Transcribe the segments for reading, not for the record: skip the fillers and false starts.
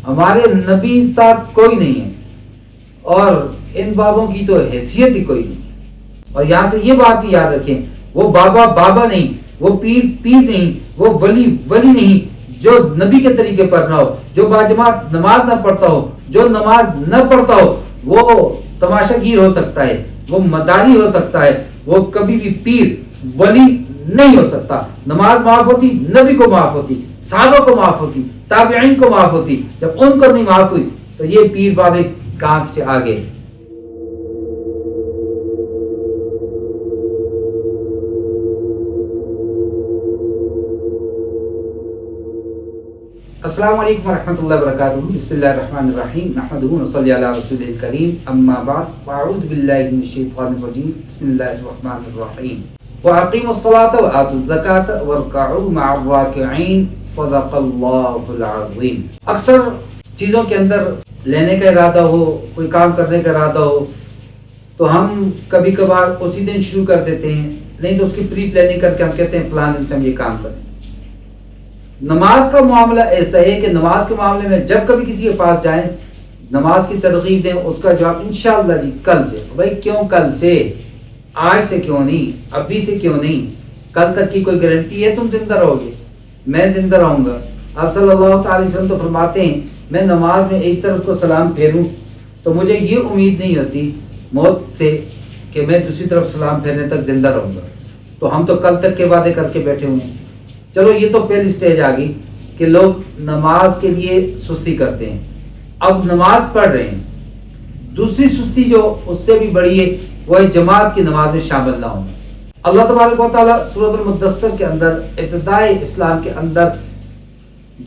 ہمارے نبی ساتھ کوئی نہیں ہے اور ان بابوں کی تو حیثیت ہی کوئی نہیں. اور یہاں سے یہ بات ہی یاد رکھیں، وہ بابا نہیں، وہ پیر نہیں، وہ ولی نہیں جو نبی کے طریقے پر نہ ہو، جو باجماعت نماز نہ پڑھتا ہو، جو نماز نہ پڑھتا ہو، وہ تماشا گیر ہو سکتا ہے، وہ مداری ہو سکتا ہے، وہ کبھی بھی پیر ولی نہیں ہو سکتا. نماز معاف ہوتی، نبی کو معاف ہوتی، صحابہ کو معاف ہوتی، تابعین کو معاف ہوتی. جب ان کو نہیں معاف ہوئی تو یہ پیر بابے کہاں سے آگے. السلام علیکم ورحمۃ اللہ وبرکاتہ. بسم اللہ الرحمن الرحیم. نحمده ونصلی علی رسول الکریم. اما بعد فاعوذ باللہ من الشیطان الرجیم. بسم اللہ الرحمن الرحیم. وَأَقِيمُوا الصَّلَاةَ وَآتُوا الزَّكَاةَ وَارْكَعُوا مَعَ الرَّاكِعِينَ. صدق اللہ العظیم. اکثر چیزوں کے اندر لینے کا ارادہ ہو، کوئی کام کرنے کا ارادہ ہو تو ہم کبھی کبھار اسی دن شروع کر دیتے ہیں، نہیں تو اس کی پری پلاننگ کر کے ہم کہتے ہیں فلاں دن سے ہم یہ کام کریں. نماز کا معاملہ ایسا ہے کہ نماز کے معاملے میں جب کبھی کسی کے پاس جائیں، نماز کی ترغیب دیں، اس کا جواب انشاءاللہ جی کل سے. بھائی کیوں کل سے؟ آج سے کیوں نہیں؟ ابھی سے کیوں نہیں؟ کل تک کی کوئی گارنٹی ہے تم زندہ رہو گے؟ میں زندہ رہوں گا. آپ صلی اللہ تعالی وسلم تو فرماتے ہیں میں نماز میں ایک طرف کو سلام پھیروں تو مجھے یہ امید نہیں ہوتی موت سے کہ میں دوسری طرف سلام پھیرنے تک زندہ رہوں گا. تو ہم تو کل تک کے وعدے کر کے بیٹھے ہوئے ہیں. چلو یہ تو پہلی سٹیج آ گئی کہ لوگ نماز کے لیے سستی کرتے ہیں. اب نماز پڑھ رہے ہیں. دوسری سستی جو اس سے بھی بڑی ہے وہ ہے جماعت کی نماز میں شامل نہ ہونا. اللہ تبارک و تعالیٰ سورۃ المدثر کے اندر ابتدائی اسلام کے اندر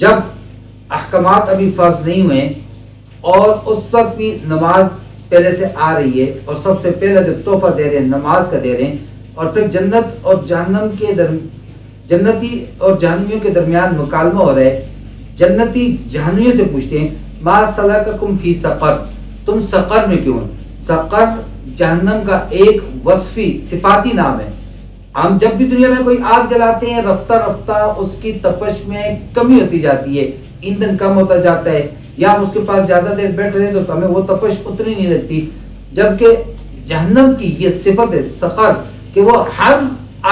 جب احکامات ابھی فرض نہیں ہوئے اور اس وقت بھی نماز پہلے سے آ رہی ہے اور سب سے پہلے جو تحفہ دے رہے ہیں نماز کا دے رہے ہیں، اور پھر جنت اور جہنم کے جنتی اور جہنمیوں کے درمیان مکالمہ ہو رہا ہے. جنتی جہنمیوں سے پوچھتے ہیں ما سلککم فی سقر، تم سقر میں کیوں؟ سقر جہنم کا ایک وصفی صفاتی نام ہے. ہم جب بھی دنیا میں کوئی آگ جلاتے ہیں رفتہ رفتہ اس کی تپش میں کمی ہوتی جاتی ہے، ایندھن کم ہوتا جاتا ہے، یا ہم اس کے پاس زیادہ دیر بیٹھ رہے تو ہمیں وہ تپش اتنی نہیں لگتی. جبکہ جہنم کی یہ صفت ہے سقر کہ وہ ہر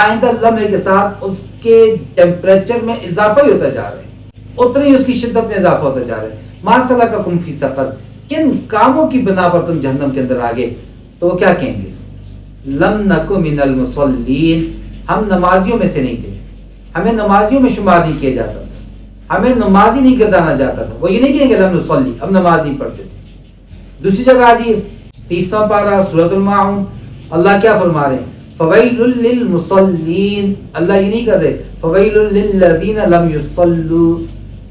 آئندہ لمحے کے ساتھ اس کے ٹیمپریچر میں اضافہ ہی ہوتا جا رہا ہے، اتنی اس کی شدت میں اضافہ ہوتا جا رہا ہے. ما سلککم فی سقر، کن کاموں کی بنا پر تم جہنم کے اندر آگے؟ تو وہ کیا کہیں گے؟ لم نک من المصلین، ہم نمازیوں میں سے نہیں تھے، ہمیں نمازیوں میں شمار نہیں کیا جاتا تھا، ہمیں نمازی نہیں گردانا جاتا تھا. وہ یہ نہیں کہیں گے لم نصلی، ہم نماز نہیں پڑھتے تھے. دوسری جگہ آجیے 30واں پارہ سورۃ الماعون، اللہ کیا فرما رہے ہیں؟ فویل للمصلین. اللہ یہ نہیں کر رہے فویل للذین لم یصلوا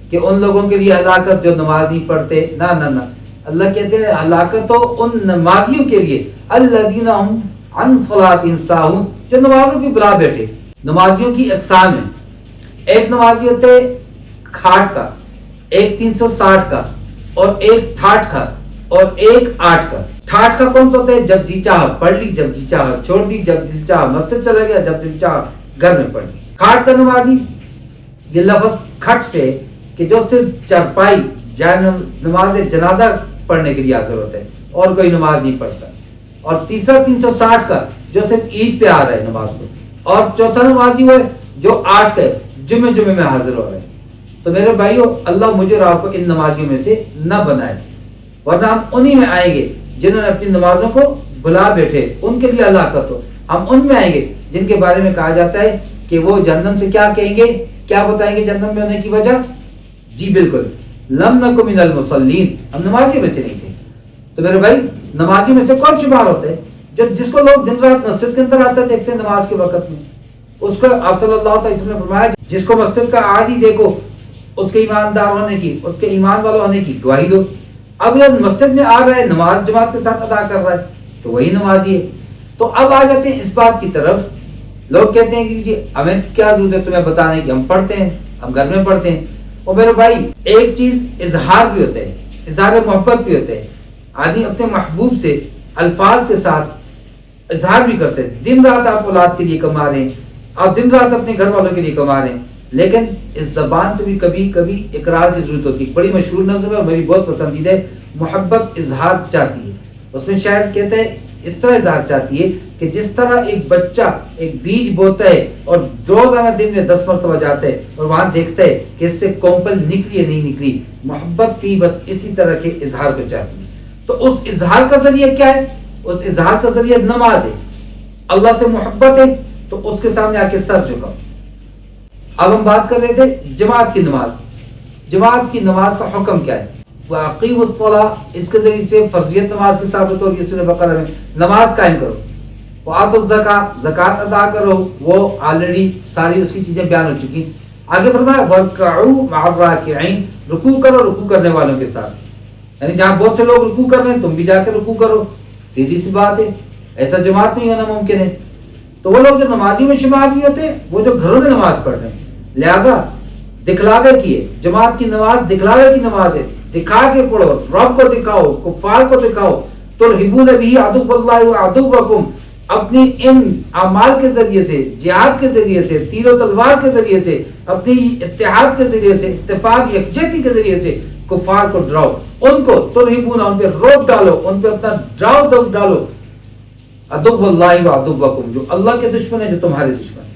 کہ ان لوگوں کے لیے ہلاکت جو نماز نہیں پڑھتے. نہ نہ نہ، اللہ کہتے ہیں ہلاکت تو ان نمازیوں کے لیے الذین هم عن صلاتهم ساہون، جو نمازوں کی بلا بیٹھے. نمازیوں کی اقسام ہیں. ایک نمازی ہوتے کھاٹ کا، ایک 360 کا، اور ایک ٹھاٹ کا، اور ایک 8 کا. ٹھاٹ کا کون سا ہوتا ہے؟ جب جی چاہا پڑھ لی، جب جی چاہا چھوڑ دی، جب دل چاہا مسجد چلا گیا، جب دل چاہا گھر میں پڑھ لی. کھاٹ کا نمازی، یہ لفظ کھٹ سے کہ جو صرف چرپائی نماز جنازہ پڑھنے کے لیے حاضر ہوتا ہے اور کوئی نماز نہیں پڑھتا. اور تیسرا 360 کا جو صرف عید پہ آ رہا ہے نماز کو. اور چوتھا نمازی وہ ہے جو 8 کا جمعے میں حاضر ہو رہا ہے. تو میرے بھائیو، اللہ مجھے اور آپ کو ان نمازیوں میں سے نہ بنائے، ورنہ ہم انہی میں آئیں گے جنہوں نے اپنی نمازوں کو بھلا بیٹھے، ان کے لیے ہلاکت ہو. ہم ان میں آئیں گے جن کے بارے میں کہا جاتا ہے کہ وہ جہنم سے کیا کہیں گے، کیا بتائیں گے جہنم میں ہونے کی وجہ؟ جی بالکل، لم نک من المصلین، ہم نمازی میں سے نہیں تھے. تو میرے بھائی، نمازی میں سے کون شمار ہوتا ہے؟ جس کو لوگ دن رات مسجد کے اندر آتے دیکھتے ہیں نماز کے وقت میں، اس کو آپ صلی اللہ علیہ وسلم نے فرمایا جس کو مسجد کا عادی دیکھو اس کے ایماندار ہونے کی، اس کے ایمان والوں ہونے کی گواہی دو. اب یہ مسجد میں آ رہا ہے، نماز جماعت کے ساتھ ادا کر رہا ہے، تو وہی نمازی ہے. تو اب آ جاتے ہیں اس بات کی طرف. لوگ کہتے ہیں کہ جی ہمیں کیا ضرورت ہے تمہیں بتانے کی، ہم پڑھتے ہیں، ہم گھر میں پڑھتے ہیں. اور میرے بھائی، ایک چیز اظہار بھی ہوتا ہے، اظہار محبت بھی ہوتا ہے. آدمی اپنے محبوب سے الفاظ کے ساتھ اظہار بھی کرتے ہیں. دن رات آپ اولاد کے لیے کما رہے ہیں، آپ دن رات اپنے گھر والوں کے لیے کما رہے ہیں، لیکن اس زبان سے بھی کبھی کبھی اقرار کی ضرورت ہوتی ہے. بڑی مشہور نظم ہے اور میری بہت پسندیدہ ہے. محبت اظہار چاہتی ہے. اس میں شاعر کہتا ہے اس طرح اظہار چاہتی ہے کہ جس طرح ایک بچہ ایک بیج بوتا ہے اور روزانہ دن میں 10 مرتبہ جاتا ہے اور وہاں دیکھتا ہے کہ اس سے کومپل نکلی یا نہیں نکلی, محبت بھی بس اسی طرح کے اظہار کو چاہتی ہے. تو اس اظہار کا ذریعہ کیا ہے؟ اس اظہار کا ذریعہ نماز ہے. اللہ سے محبت ہے تو اس کے سامنے آ کے سر جھکاؤ. اب ہم بات کر رہے تھے جماعت کی نماز. جماعت کی نماز کا حکم کیا ہے؟ وَأَقِيمُوا الصَّلَاةَ, اس کے ذریعے سے فرضیت نماز کی ثابت ہو رہی ہے. سورہ بقرہ میں نماز قائم کرو. وَآتُوا الزَّكَاةَ, زکات ادا کرو. وہ آلریڈی ساری اس کی چیزیں بیان ہو چکی. آگے فرمایا وَارْكَعُوا مَعَ الرَّاكِعِينَ, رکوع کرو رکوع کرنے والوں کے ساتھ. یعنی جہاں بہت سے لوگ رکوع کر رہے ہیں تم بھی جا کے رکوع کرو. سیدھی سی بات ہے, ایسا جماعت میں ہی ہونا ممکن ہے. تو وہ لوگ جو نمازی میں شمار نہیں ہوتے وہ جو گھروں میں نماز پڑھ رہے ہیں, لہذا دکھلاوے کی ہے. جماعت کی نماز دکھلاوے کی نماز ہے. دکھا کے پڑھو, رب کو دکھاؤ, کفار کو دکھاؤ. ترہبون بہ عدو اللہ وعدوکم, اپنی ان اعمال کے ذریعے سے, جہاد کے ذریعے سے, تیر و تلوار کے ذریعے سے, اپنی اتحاد کے ذریعے سے, اتفاق یکجہتی کے ذریعے سے کفار کو ڈراؤ. ان کو ترہبون, ان پہ روک ڈالو, ان پہ اپنا ڈراؤ ڈالو. عدو اللہ وعدوکم, جو اللہ کے دشمن ہے, جو تمہارے دشمن ہے.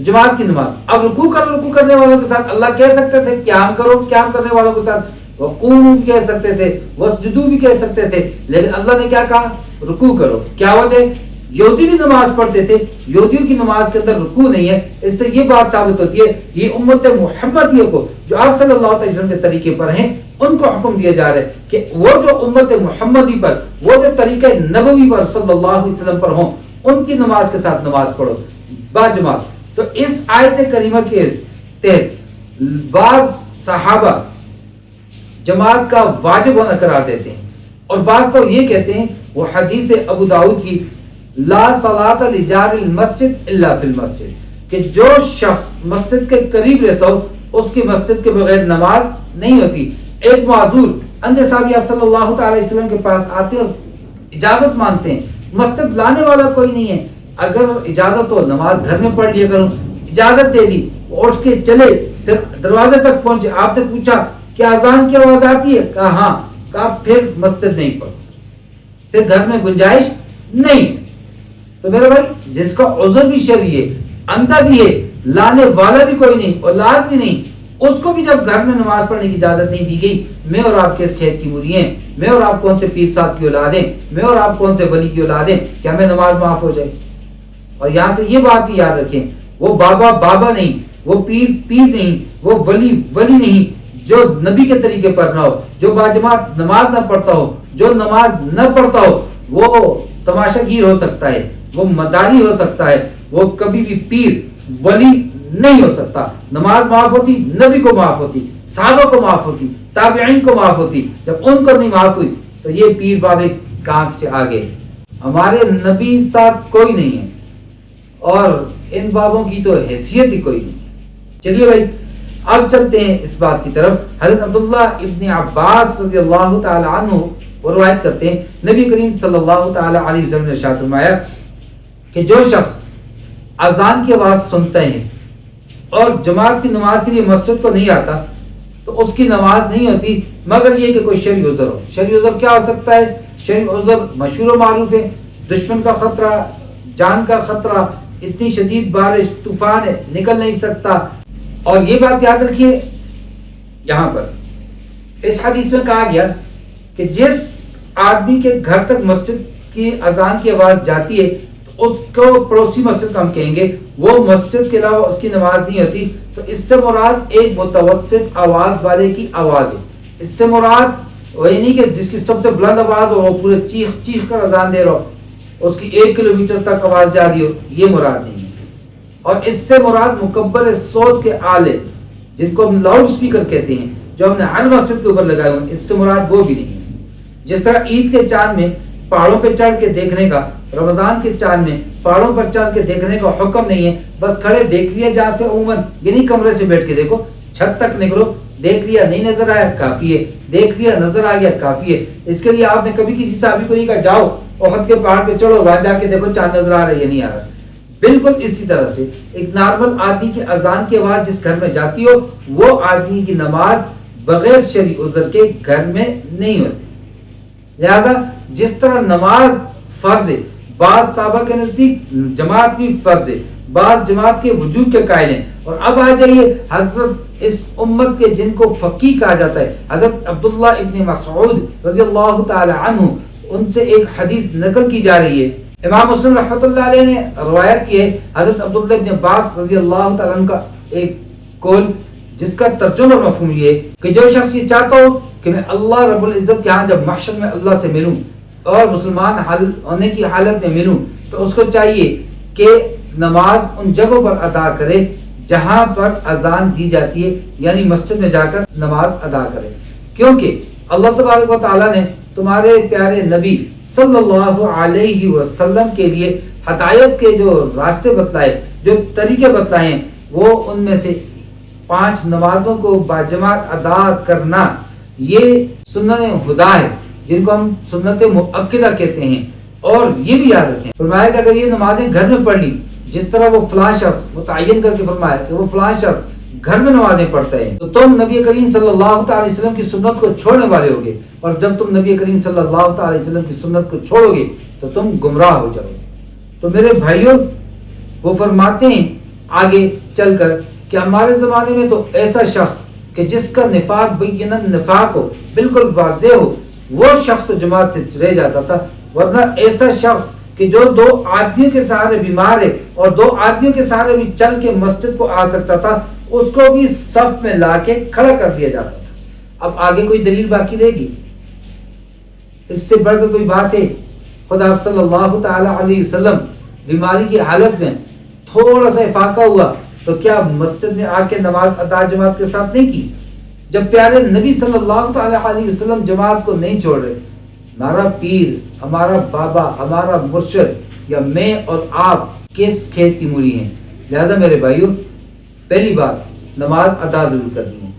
جماعت کی نماز. اب رکوع کرنے والوں کے ساتھ اللہ کہہ سکتے تھے قیام کرو, قیام کرنے والوں کے ساتھ وقوموا بھی کہہ سکتے تھے, واسجدوا بھی کہہ سکتے تھے, لیکن اللہ نے کیا کہا؟ رکوع کرو. کیا وجہ ہے؟ یہودی بھی نماز پڑھتے تھے, یہودیوں کی نماز کے اندر رکوع نہیں ہے. اس سے یہ بات ثابت ہوتی ہے یہ امت محمدیہ کو جو آپ صلی اللہ علیہ وسلم کے طریقے پر ہیں ان کو حکم دیا جا رہا ہے کہ وہ جو امت محمدی پر, وہ جو طریقہ نبوی پر صلی اللہ علیہ وسلم پر ہوں, ان کی نماز کے ساتھ نماز پڑھو با جماعت. تو اس آیت کریمہ کے تحت بعض صحابہ جماعت کا واجب ہونا قرار دیتے ہیں, اور بعض تو یہ کہتے ہیں, وہ حدیث ابو داؤد کی لا صلاۃ لجار المسجد الا فی المسجد, کہ جو شخص مسجد کے قریب رہتا ہو اس کی مسجد کے بغیر نماز نہیں ہوتی. ایک معذور اندھے صحابی آپ صلی اللہ تعالی علیہ وسلم کے پاس آتے اور اجازت مانگتے ہیں, مسجد لانے والا کوئی نہیں ہے, اگر اجازت ہو نماز گھر میں پڑھ لیا کروں. اجازت دے دی, اٹھ کے چلے, پھر دروازے تک پہنچے. آپ نے پوچھا کیا اذان کی آواز آتی ہے؟ کہا ہاں. کہا پھر مسجد نہیں پڑھو, پھر گھر میں گنجائش نہیں. تو میرے بھائی جس کا عذر بھی شرعی ہے, اندھا بھی ہے, لانے والا بھی کوئی نہیں, اولاد بھی نہیں, اس کو بھی جب گھر میں نماز پڑھنے کی اجازت نہیں دی گئی, میں اور آپ کس کھیت کی مولی ہیں, میں اور آپ کون سے پیر صاحب کی اولاد ہیں, میں اور آپ کون سے ولی کی اولاد ہیں کہ ہمیں نماز معاف ہو جائے؟ اور یہاں سے یہ بات بھی یاد رکھیں, وہ بابا نہیں, وہ پیر نہیں, وہ ولی نہیں, جو نبی کے طریقے پر نہ ہو, جو باجماعت نماز نہ پڑھتا ہو, جو نماز نہ پڑھتا ہو, وہ تماشا گیر ہو سکتا ہے, وہ مداری ہو سکتا ہے, وہ کبھی بھی پیر ولی نہیں ہو سکتا. نماز معاف ہوتی, نبی کو معاف ہوتی, صحابہ کو معاف ہوتی, تابعین کو معاف ہوتی. جب ان کو نہیں معاف ہوئی تو یہ پیر بابے کانک سے آگے. ہمارے نبی ساتھ کوئی نہیں ہے اور ان بابوں کی تو حیثیت ہی کوئی نہیں. چلیے بھائی اب چلتے ہیں اس بات کی طرف. حضرت عبداللہ ابن عباس رضی اللہ تعالی عنہ وہ روایت کرتے ہیں, نبی کریم صلی اللہ تعالی علیہ وسلم نے ارشاد فرمایا کہ جو شخص اذان کی آواز سنتا ہے اور جماعت کی نماز کے لیے مسجد کو نہیں آتا تو اس کی نماز نہیں ہوتی, مگر یہ کہ کوئی شرعی عذر ہو. شرعی عذر کیا ہو سکتا ہے؟ شرعی عذر مشہور و معروف ہے, دشمن کا خطرہ, جان کا خطرہ, اتنی شدید بارش, طوفان ہے, نکل نہیں سکتا. اور یہ بات یاد رکھیے, یہاں پر اس حدیث میں کہا گیا کہ جس آدمی کے گھر تک مسجد کی اذان کی آواز جاتی ہے تو اس کو پڑوسی مسجد کا ہم کہیں گے, وہ مسجد کے علاوہ اس کی نماز نہیں ہوتی. تو اس سے مراد ایک متوسط آواز والے کی آواز ہے. اس سے مراد وہی نہیں کہ جس کی سب سے بلند آواز ہو, وہ پورے چیخ کر اذان دے رہا ہو, اس کی 1 کلومیٹر تک آواز جا رہی ہو, یہ مراد نہیں ہے. اور اس سے مراد مکبر صوت کے آلے جن کو ہم لاؤڈ سپیکر کہتے ہیں, جو ہم نے ہر مسجد کے اوپر لگائے ہوئے, اس سے مراد وہ بھی نہیں ہے. جس طرح عید کے چاند میں پہاڑوں پہ چڑھ کے دیکھنے کا, رمضان کے چاند میں پہاڑوں پر چڑھ کے دیکھنے کا حکم نہیں ہے, بس کھڑے دیکھ لیا جہاں سے عموماً, یہ نہیں کمرے سے بیٹھ کے دیکھو, چھت تک نکلو, دیکھ لیا نہیں نظر آیا کافی ہے, دیکھ لیا نظر آ گیا کافی ہے. اس کے لیے آپ نے کبھی کسی صحابی کو نہیں کہا جاؤ احد کے پہاڑ پہ چڑھو, وہاں جا کے دیکھو چاند نظر آ رہا ہے یا نہیں آ رہا. بالکل اسی طرح سے ایک نارمل آدمی کی اذان کی آواز جس گھر میں جاتی ہو، وہ آدمی کی نماز بغیر شرعی عذر کے گھر میں نہیں ہوتی۔ لہذا جس طرح نماز فرض ہے، بعض صحابہ کے نزدیک جماعت بھی فرض ہے، بعض جماعت کے وجوب کے قائل ہیں۔ اور اب آ جائیے حضرت اس امت کے جن کو فقیہ کہا جاتا ہے، حضرت عبداللہ ابن مسعود رضی اللہ تعالی عنہ، ان سے ایک حدیث نقل کی جا رہی ہے، امام مسلم رحمۃ اللہ علیہ نے روایت کی ہے حضرت عبداللہ ابن عباس رضی اللہ تعالی عنہ کا ایک قول، جس کا ترجمہ اور مفہوم یہ ہے کہ جو شخص یہ چاہتا ہو کہ میں اللہ رب العزت کے ہاں جب محشر میں اللہ سے ملوں اور مسلمان ہونے کی حالت میں ملوں، تو اس کو چاہیے کہ نماز ان جگہوں پر ادا کرے جہاں پر اذان دی جاتی ہے، یعنی مسجد میں جا کر نماز ادا کرے، کیونکہ اللہ تبارک و تعالیٰ نے تمہارے پیارے نبی صلی اللہ علیہ وسلم کے لیے ہدایت کے جو راستے بتلائے، جو طریقے بتلائے ہیں، وہ ان میں سے 5 نمازوں کو باجماعت ادا کرنا یہ سنت ہدا ہے، جن کو ہم سنت مؤکدہ کہتے ہیں۔ اور یہ بھی یاد رکھیں، فرمایا کہ اگر یہ نمازیں گھر میں پڑھ لی، جس طرح وہ فلاں شخص متعین کر کے فرمایا کہ وہ فلاں شخص گھر میں نمازیں پڑھتا ہے، تو تم نبی کریم صلی اللہ علیہ وسلم کی سنت کو چھوڑنے والے ہوگے، اور جب تم نبی کریم صلی اللہ علیہ وسلم کی سنت کو چھوڑو گے تو تم گمراہ ہو جاؤ گے۔ تو میرے بھائیوں، وہ فرماتے ہیں آگے چل کر کہ ہمارے زمانے میں تو ایسا شخص کہ جس کا نفاق بیناً نفاق ہو، بالکل واضح ہو، وہ شخص تو جماعت سے رہ جاتا تھا، ورنہ ایسا شخص کہ جو 2 آدمیوں کے سہارے بیمار ہے اور 2 آدمیوں کے سہارے بھی چل کے مسجد کو آ سکتا تھا، اس کو بھی صف میں لا کے کھڑا کر دیا جاتا تھا۔ اب آگے کوئی دلیل باقی رہے گی؟ اس سے بڑھ کر کوئی بات ہے؟ خدا آپ صلی اللہ تعالی علیہ وسلم بیماری کی حالت میں تھوڑا سا افاقہ ہوا تو کیا مسجد میں آ کے نماز ادا جماعت کے ساتھ نہیں کی؟ جب پیارے نبی صلی اللہ تعالی علیہ وسلم جماعت کو نہیں چھوڑ رہے، ہمارا پیر، ہمارا بابا، ہمارا مرشد یا میں اور آپ کس کھیت کی موری ہیں؟ لہذا میرے بھائیوں، پہلی بات نماز ادا ضرور کرنی ہے۔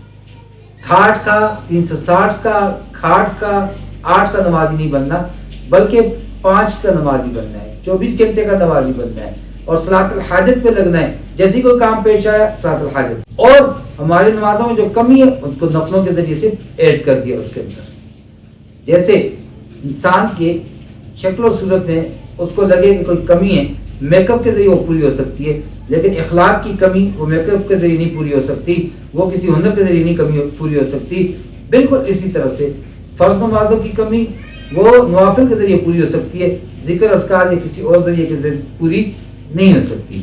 کھاٹ کا 360 کا کھاٹ کا 8 کا نمازی نہیں بننا، بلکہ 5 کا نمازی بننا ہے، 24 گھنٹے کا نمازی بننا ہے، اور صلاۃ الحاجت پہ لگنا ہے، جیسے کوئی کام پیش آیا صلاۃ الحاجت، اور ہماری نمازوں میں جو کمی ہے اس کو نفلوں کے ذریعے سے ایڈ کر دیا اس کے اندر۔ جیسے انسان کے شکل و صورت میں اس کو لگے کہ کوئی کمی ہے، میک اپ کے ذریعے وہ پوری ہو سکتی ہے، لیکن اخلاق کی کمی وہ میک اپ کے ذریعے نہیں پوری ہو سکتی، وہ کسی ہنر کے ذریعے نہیں کمی پوری ہو سکتی۔ بالکل اسی طرح سے فرض نمازوں کی کمی وہ نوافل کے ذریعے پوری ہو سکتی ہے، ذکر اذکار یا کسی اور ذریعے کے ذریعے پوری نہیں ہو سکتی۔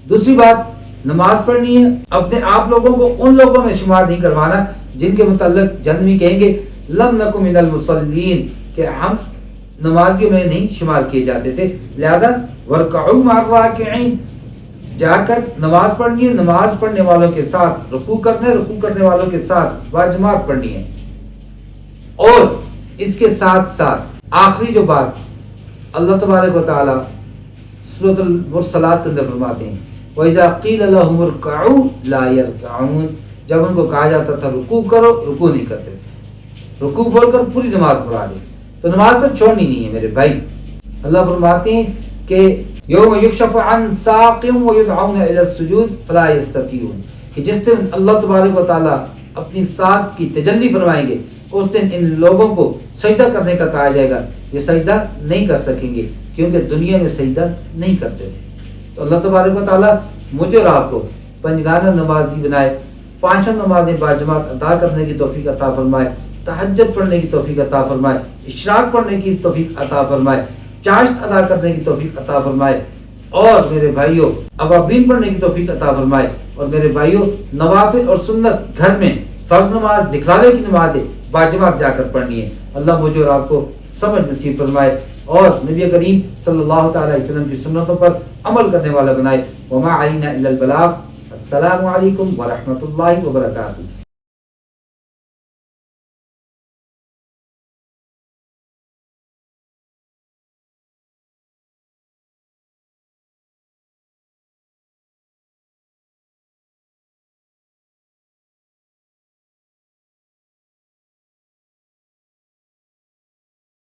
دوسری بات، نماز پڑھنی ہے، اپنے آپ لوگوں کو ان لوگوں میں شمار نہیں کروانا جن کے متعلق جہنمی کہیں گے لم نکن من المصلین، کہ ہم نمازیوں میں نہیں شمار کیے جاتے تھے۔ لہذا ورکعوا مع الراکعین، جا کر نماز پڑھنی ہے، نماز پڑھنے والوں کے ساتھ رکوع کرنا ہے، رکوع کرنے والوں کے ساتھ باجماعت پڑھنی ہے۔ اور اس کے ساتھ ساتھ آخری جو بات اللہ تبارک و تعالی سورۃ المرسلات کے اندر فرماتے ہیں وَإِذَا قِيلَ لَهُمُ ارْكَعُوا لَا يَرْكَعُونَ، جب ان کو کہا جاتا تھا رکوع کرو، رکوع نہیں کرتے تھے، رکوع بول کر پوری نماز پڑھا دے۔ تو نماز تو چھوڑنی نہیں ہے میرے بھائی۔ اللہ فرماتے ہیں کہ یوم یکشف عن ساق ویدعون الی السجود فلا یستطیعون، کہ جس دن اللہ تبارک و تعالی اپنی ساق کی تجلی فرمائیں گے، اس دن ان لوگوں کو سجدہ کرنے کا کہا جائے گا، یہ سجدہ نہیں کر سکیں گے کیونکہ دنیا میں سجدہ نہیں کرتے تھے۔ تو اللہ تبارک و تعالی مجھے اور آپ کو پنجگانہ نمازی بنائے، 5 نمازیں باجماعت ادا کرنے کی توفیق عطا فرمائے، تہجد پڑھنے کی توفیق عطا فرمائے، اشراق پڑھنے کی توفیق عطا فرمائے، چاشت ادا کرنے کی توفیق عطا فرمائے، اور میرے بھائیوں اوابین پڑھنے کی توفیق عطا فرمائے، اور میرے بھائیوں نوافل اور سنت گھر میں فرض نماز دکھلاوے کی نمازیں باجماعت جا کر پڑھنی ہے۔ اللہ مجھے اور آپ کو سمجھ نصیب فرمائے اور نبی کریم صلی اللہ تعالی علیہ وسلم کی سنتوں پر عمل کرنے والا بنائے۔ وما علینا الا البلاغ۔ السلام علیکم ورحمۃ اللہ وبرکاتہ۔